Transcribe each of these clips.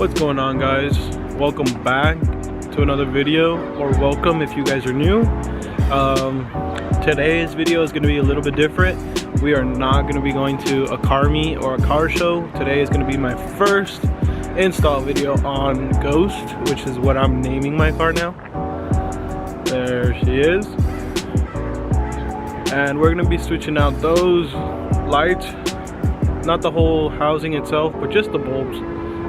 What's going on, guys? Welcome back to another video, or welcome if you guys are new. Today's video is going to be a little bit different. We are not going to be going to a car meet or a car show. Today is going to be my first install video on Ghost, which is what I'm naming my car now. There she is. And we're going to be switching out those lights, not the whole housing itself, but just the bulbs,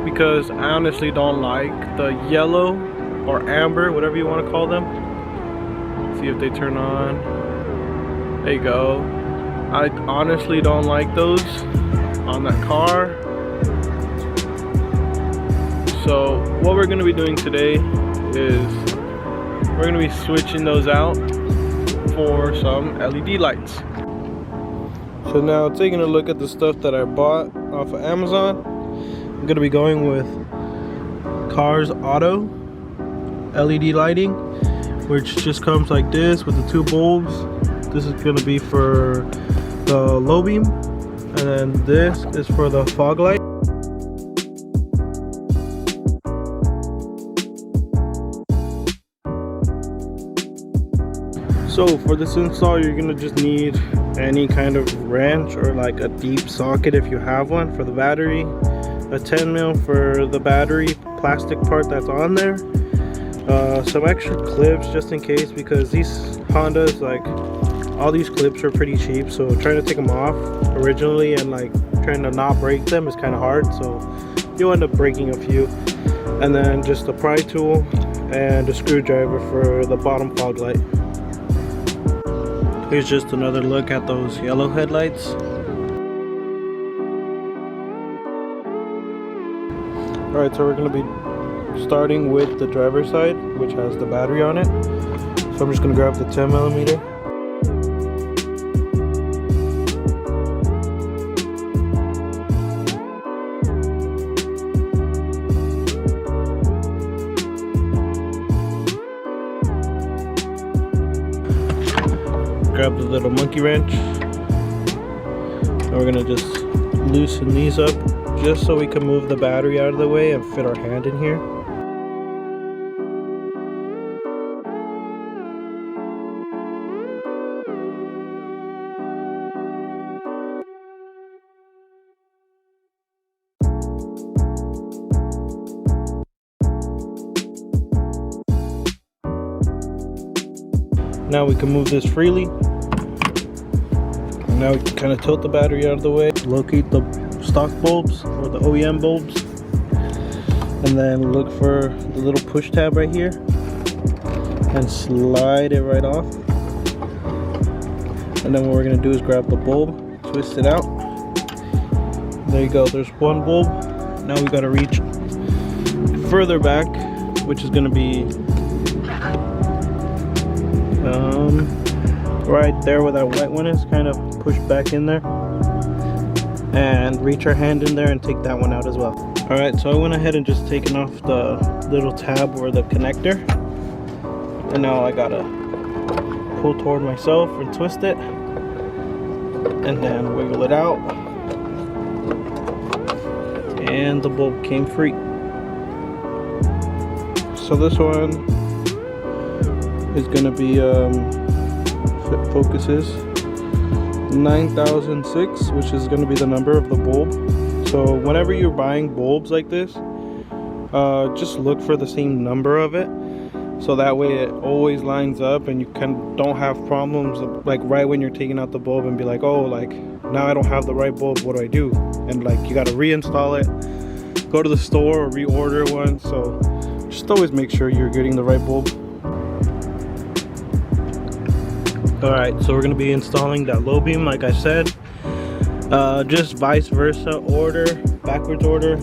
because I honestly don't like the yellow or amber, whatever you want to call them. See if they turn on. There you go. I honestly don't like those on that car. So what we're going to be doing today is we're going to be switching those out for some LED lights. So now, taking a look at the stuff that I bought off of Amazon, I'm going to be going with Cars Auto LED lighting, which just comes like this with the two bulbs. This is going to be for the low beam, and then this is for the fog light. So for this install, you're going to just need any kind of wrench or like a deep socket if you have one for the battery, a 10mm for the battery plastic part that's on there, some extra clips just in case, because these Hondas, like all these clips are pretty cheap, so trying to take them off originally and like trying to not break them is kind of hard, so you'll end up breaking a few. And then just a pry tool and a screwdriver for the bottom fog light. Here's just another look at those yellow headlights. Alright, so we're going to be starting with the driver's side, which has the battery on it. So I'm just going to grab the 10mm. Grab the little monkey wrench, and we're gonna just loosen these up just so we can move the battery out of the way and fit our hand in here. Now we can move this freely. And now we can kind of tilt the battery out of the way, locate the stock bulbs or the OEM bulbs, and then look for the little push tab right here and slide it right off. And then what we're going to do is grab the bulb, twist it out. There you go, there's one bulb. Now we got to reach further back, which is going to be right there where that white one is. Kind of push back in there and reach our hand in there and take that one out as well. Alright, so I went ahead and just taken off the little tab or the connector, and now I gotta pull toward myself and twist it and then wiggle it out, and the bulb came free. So this one is gonna be focuses 9006, which is going to be the number of the bulb. So whenever you're buying bulbs like this, just look for the same number of it, so that way it always lines up and you don't have problems like right when you're taking out the bulb and be like, oh, like now I don't have the right bulb, what do I do? And like you got to reinstall it, go to the store or reorder one. So just always make sure you're getting the right bulb. Alright, so we're going to be installing that low beam like I said. Just vice versa order, backwards order.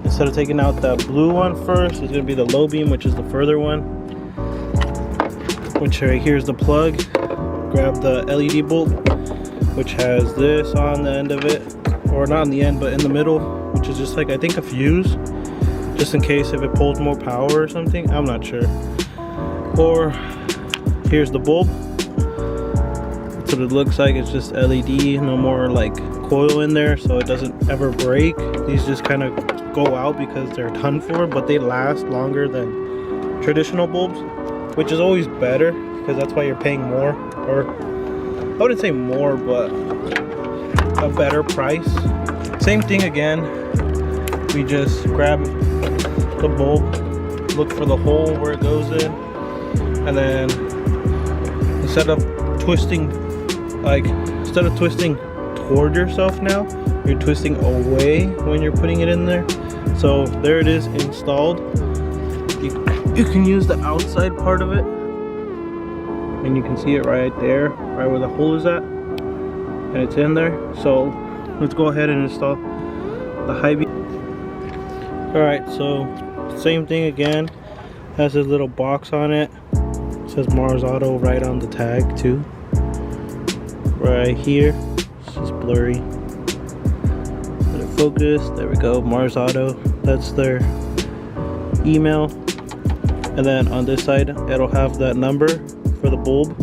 Instead of taking out the blue one first, it's going to be the low beam, which is the further one. Which right here is the plug. Grab the LED bulb, which has this on the end of it. Or not on the end, but in the middle, which is just like, I think, a fuse. Just in case if it pulls more power or something, I'm not sure. Or here's the bulb. That's what it looks like. It's just LED, no more like coil in there, so it doesn't ever break. These just kind of go out because they're done for, but they last longer than traditional bulbs, which is always better because that's why you're paying more, or I wouldn't say more, but a better price. Same thing again. We just grab the bulb, look for the hole where it goes in, and then instead of twisting toward yourself now, you're twisting away when you're putting it in there. So there it is installed. You can use the outside part of it, and you can see it right there, right where the hole is at, and it's in there. So let's go ahead and install the high beam. Alright, so same thing again. Has this little box on it. It says Mars Auto right on the tag too. Right here. It's just blurry. Let it focus. There we go. Mars Auto. That's their email. And then on this side, it'll have that number for the bulb.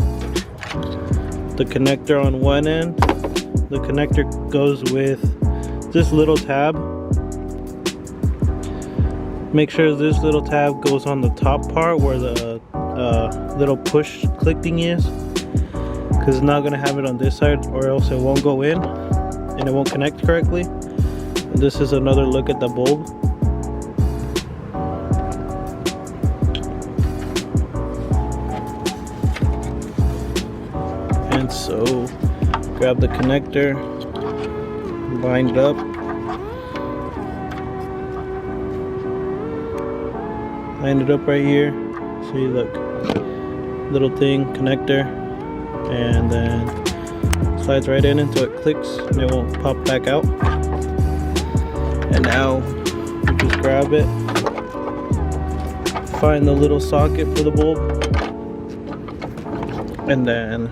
The connector on one end. The connector goes with this little tab. Make sure this little tab goes on the top part where the little push click thing is, because it's not going to have it on this side, or else it won't go in and it won't connect correctly. And this is another look at the bulb. And so grab the connector, line it up, line it up right here. See, look, little thing, connector, and then slides right in until it clicks and it won't pop back out. And now you just grab it, find the little socket for the bulb, and then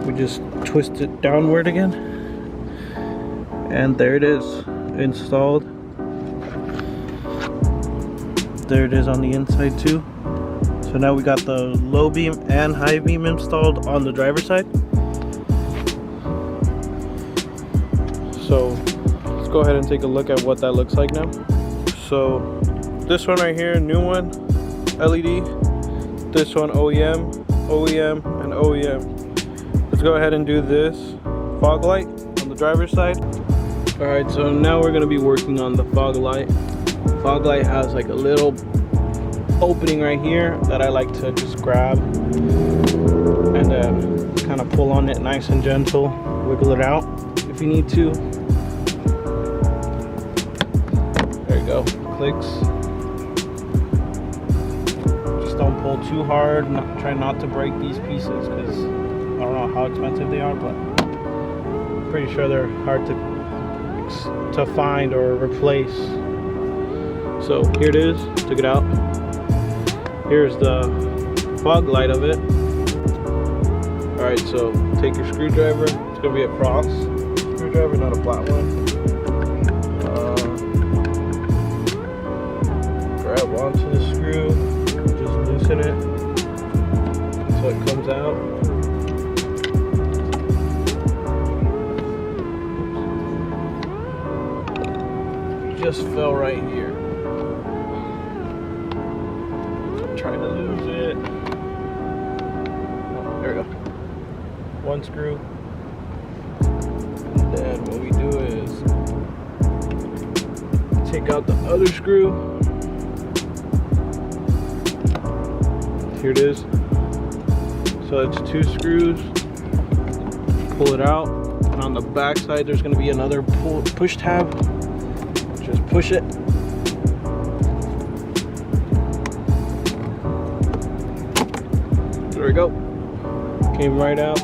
we just twist it downward again, and there it is, installed. There it is on the inside too. So now we got the low beam and high beam installed on the driver's side. So let's go ahead and take a look at what that looks like now. So this one right here, new one, LED. This one OEM, OEM, and OEM. Let's go ahead and do this fog light on the driver's side. Alright, so now we're going to be working on the fog light. Fog light has like a little opening right here that I like to just grab and then kind of pull on it nice and gentle, wiggle it out if you need to. There you go, clicks. Just don't pull too hard, try not to break these pieces because I don't know how expensive they are, but I'm pretty sure they're hard to find or replace. So here it is, took it out. Here's the fog light of it. Alright, so take your screwdriver. It's gonna be a cross screwdriver, not a flat one. Grab onto the screw, just loosen it so it comes out. Just fell right here. Trying to lose it. Oh, there we go. One screw. And then what we do is take out the other screw. Here it is. So it's two screws. Pull it out. And on the back side there's going to be another push tab. Just push it. There we go. Came right out.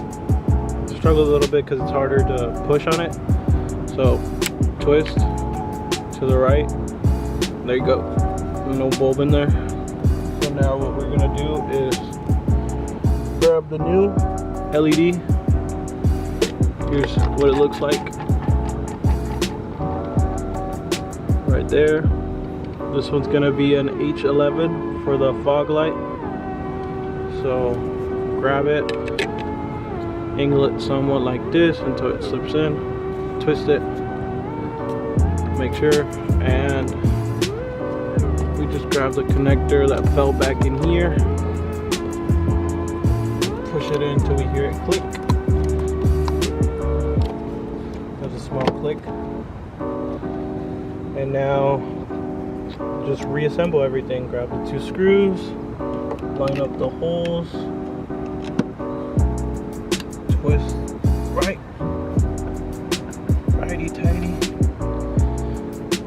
Struggled a little bit because it's harder to push on it. So twist to the right. There you go. No bulb in there. So now what we're gonna do is grab the new LED. Here's what it looks like. Right there. This one's gonna be an H11 for the fog light. So grab it, angle it somewhat like this until it slips in, twist it, make sure, and we just grab the connector that fell back in here, push it in until we hear it click. There's a small click, and now just reassemble everything. Grab the 2 screws, line up the holes, twist right, righty tighty,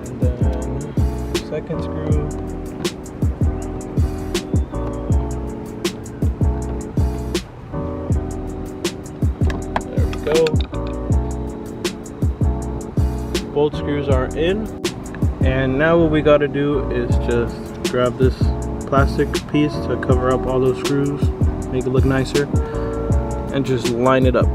and then second screw, there we go. Both screws are in, and now what we got to do is just grab this plastic piece to cover up all those screws, make it look nicer, and just line it up.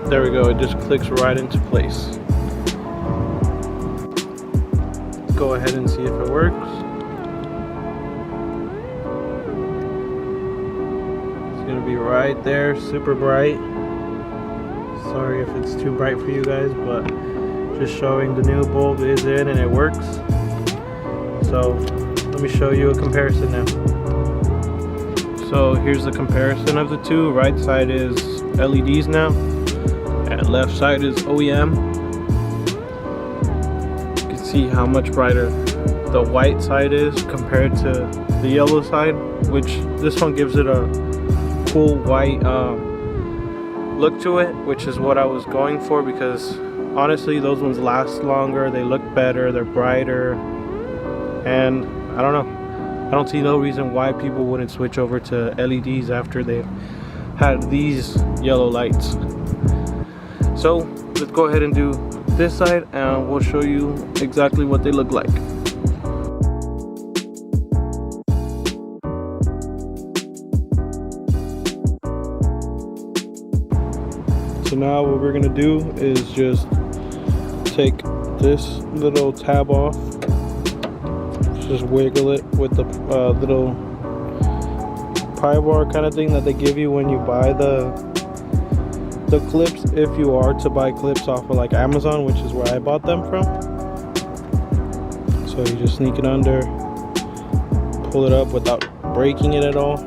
There we go, it just clicks right into place. Let's go ahead and see if it works. It's gonna be right there, super bright. Sorry if it's too bright for you guys, but just showing the new bulb is in and it works. So let me show you a comparison now. So here's the comparison of the two. Right side is LEDs now, and left side is OEM. You can see how much brighter the white side is compared to the yellow side, which this one gives it a cool white look to it, which is what I was going for, because honestly those ones last longer, they look better, they're brighter, and I don't know, I don't see no reason why people wouldn't switch over to LEDs after they've had these yellow lights. So let's go ahead and do this side and we'll show you exactly what they look like. So now what we're gonna do is just take this little tab off, just wiggle it with the little pry bar kind of thing that they give you when you buy the clips, if you are to buy clips off of like Amazon, which is where I bought them from. So you just sneak it under, pull it up without breaking it at all,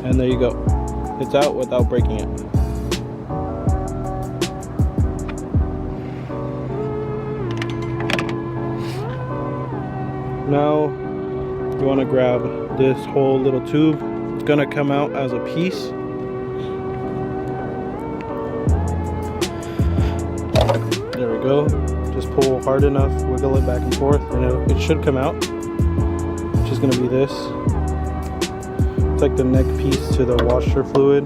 and there you go, it's out without breaking it. Now you want to grab this whole little tube. It's gonna come out as a piece. There we go. Just pull hard enough, wiggle it back and forth, and it should come out, which is gonna be this. It's like the neck piece to the washer fluid.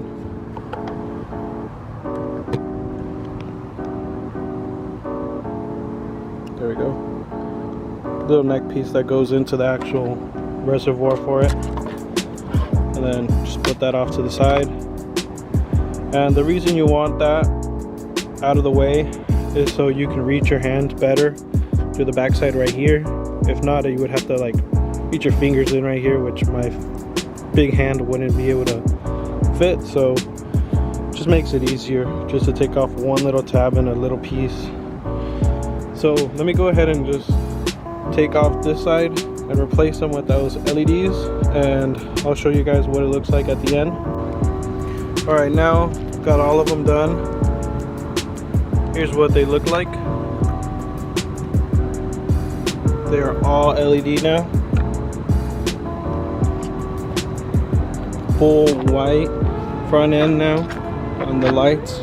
There we go. Little neck piece that goes into the actual reservoir for it, and then just put that off to the side. And the reason you want that out of the way is so you can reach your hand better to the back side right here. If not, you would have to like reach your fingers in right here, which my big hand wouldn't be able to fit. So it just makes it easier just to take off one little tab and a little piece. So let me go ahead and just take off this side and replace them with those LEDs, and I'll show you guys what it looks like at the end. Alright, now got all of them done. Here's what they look like. They are all LED now. Full white front end now on the lights.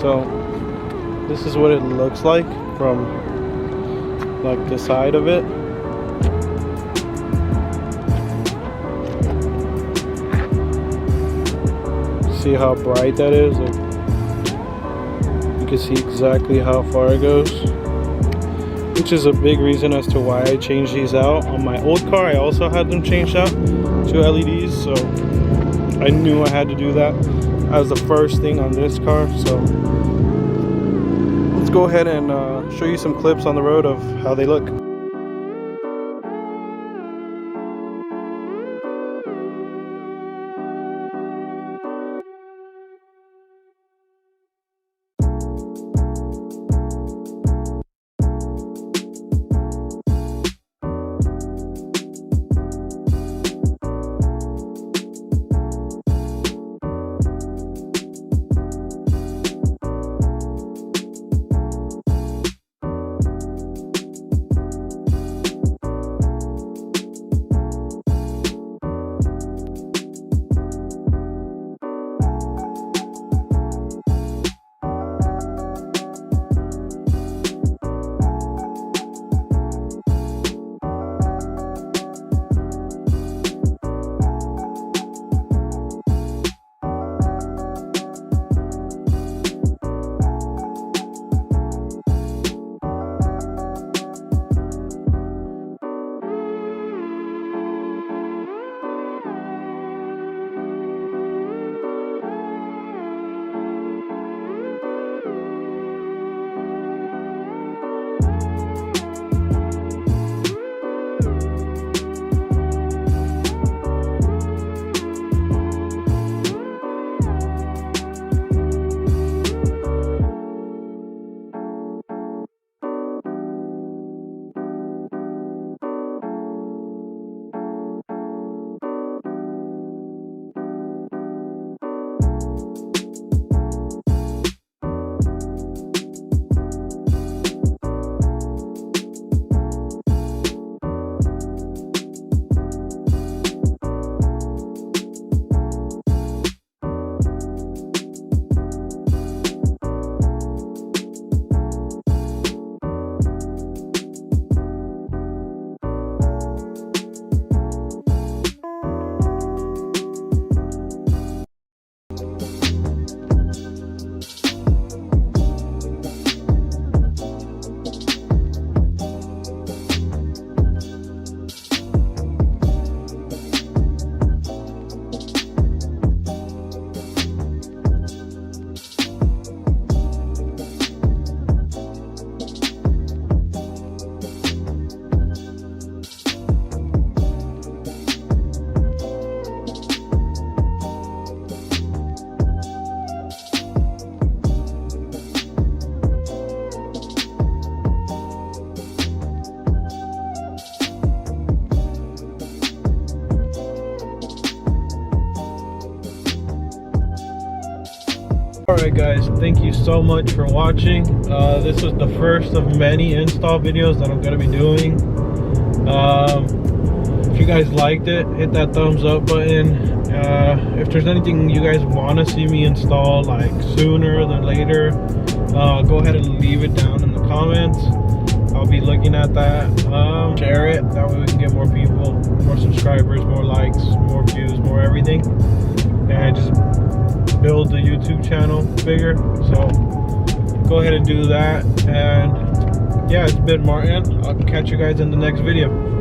So this is what it looks like from like the side of it. See how bright that is? Like, you can see exactly how far it goes, which is a big reason as to why I changed these out. On my old car, I also had them changed out to LEDs, so I knew I had to do that as the first thing on this car. So let's go ahead and show you some clips on the road of how they look. Alright guys, thank you so much for watching. This was the first of many install videos that I'm going to be doing. If you guys liked it, hit that thumbs up button. If there's anything you guys want to see me install like sooner than later, go ahead and leave it down in the comments. I'll be looking at that. Share it, that way we can get more people, more subscribers, more likes, more views, more everything, and just build the YouTube channel bigger. So go ahead and do that. And yeah, it's been Martin. I'll catch you guys in the next video.